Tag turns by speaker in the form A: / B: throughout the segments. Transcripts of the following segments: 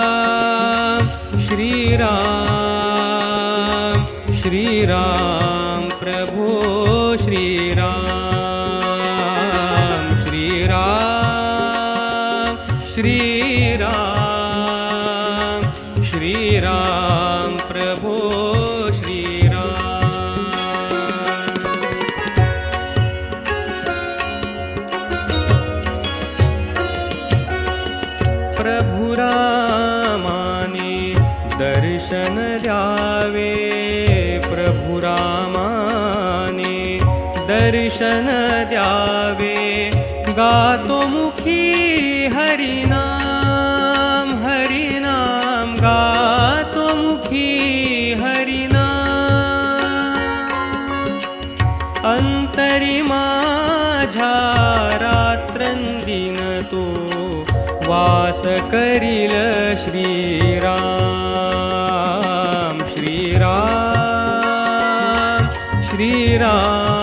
A: श्रीराम श्रीराम श्रीराम प्रभो श्रीराम श्रीराम श्रीराम श्रीराम प्रभो प्रभु रामाने दर्शन द्यावे, प्रभु रामाने दर्शन द्यावे, गातो मुखी हरिनाम हरिनाम, गातो मुखी हरिनाम, अंतरी माझ्या रात्रंदिन तो वास करील श्रीराम श्रीराम श्रीराम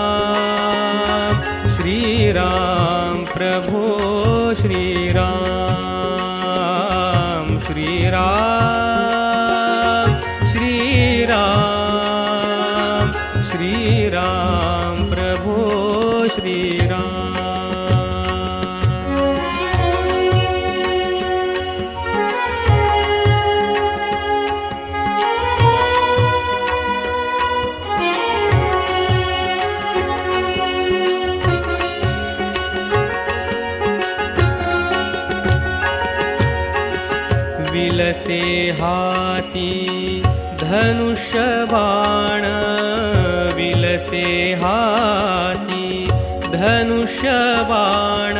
A: श्रीराम प्रभो श्रीराम श्रीराम श्रीराम श्रीराम प्रभो श्रीराम। विलसे हाती धनुष्य बाण, विलसे हाती धनुष्य बाण,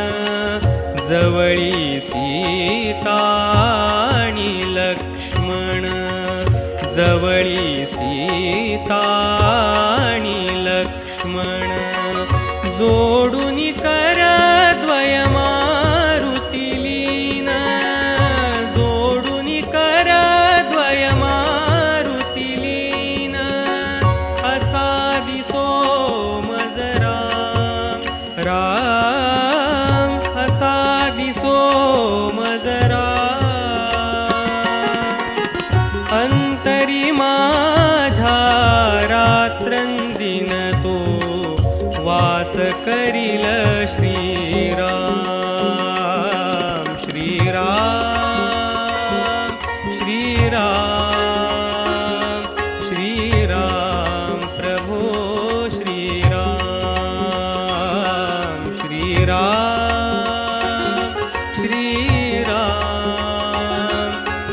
A: जवळी सीता आणि लक्ष्मण, जवळी सीता आणि लक्ष्मण, जोडून कर द्वय मारुती लीन, जोडून कर द्वय मारुती लीन, असा दिसो मज राम राम, असा दिसो मज राम, अंतरी माझ्या रात्रंदिन तो वास करील श्रीराम श्रीराम श्रीराम श्रीराम प्रभो श्रीराम श्रीराम श्रीराम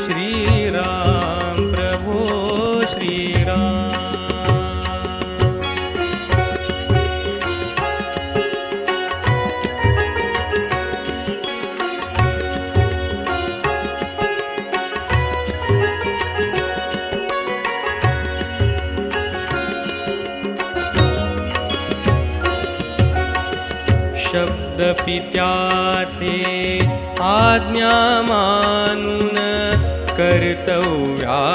A: श्रीराम प्रभो श्रीराम। शब्द पित्याचे आज्ञा मानून, कर्तव्याचे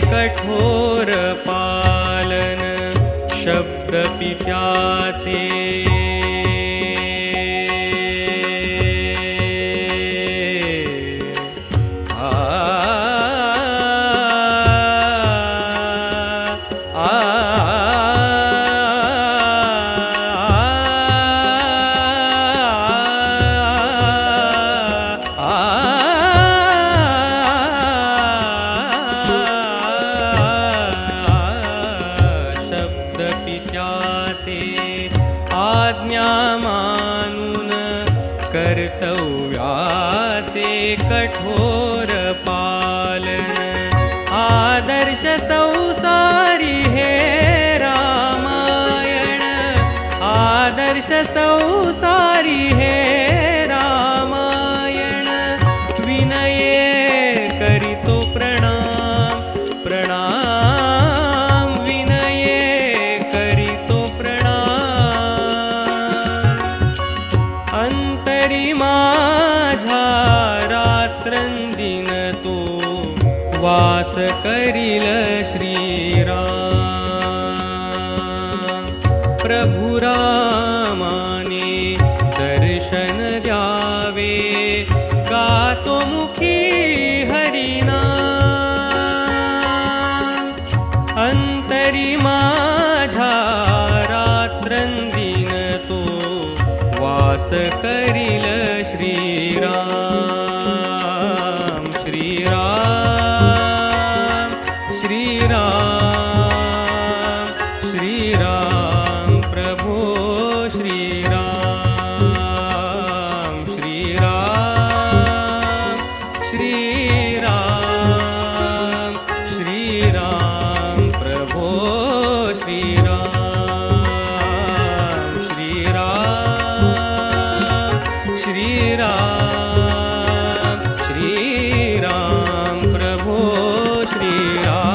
A: कठोर पालन, शब्द पित्याचे आज्ञा मानून, कर्तव्याचे कठोर पालन, आदर्श संसारी हे रामायण, आदर्श संसारी हे रामायण, विनये करितो प्रणाम प्रणाम, विनये करितो प्रणाम, अंतरी माझ्या रात्रंदिन तो वास करील श्रीराम। प्रभु रामाने दर्शन द्यावे, गातो मुखी श्रीराम श्रीराम श्रीराम श्रीराम प्रभो श्रीराम श्रीराम श्रीराम श्रीराम प्रभो श्रीराम श्रीराम श्रीराम श्रीराम प्रभो श्रीराम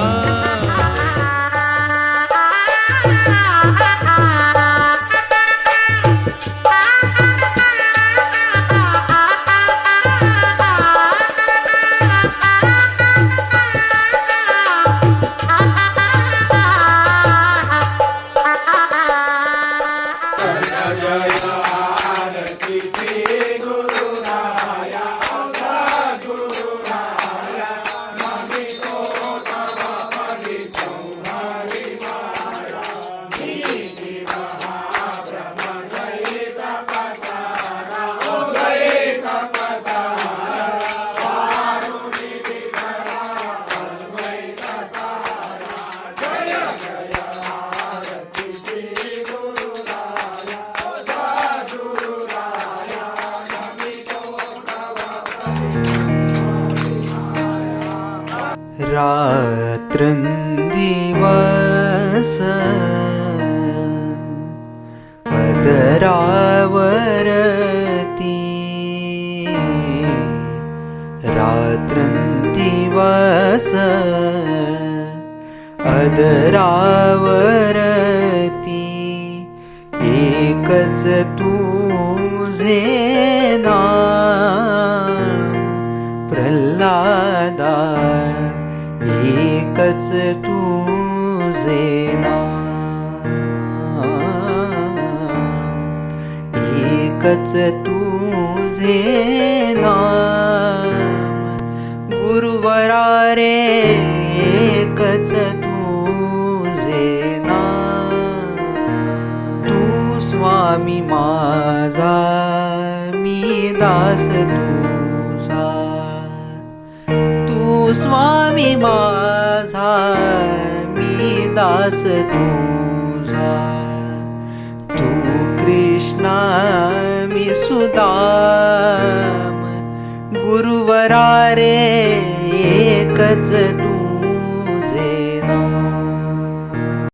B: रात्रंदिवस अदरावरती रात्रंदिवस अदरावरती एकच तुझे नाम प्रल्हादा एकच तुझे नाम एकच तुझे नाम गुरुवरा रे एकच तुझे नाम तू स्वामी माझा मी दास तुझा स्वामी माझा मी दास तुझा तू कृष्णा मी सुदाम गुरुवरा रे एकच तू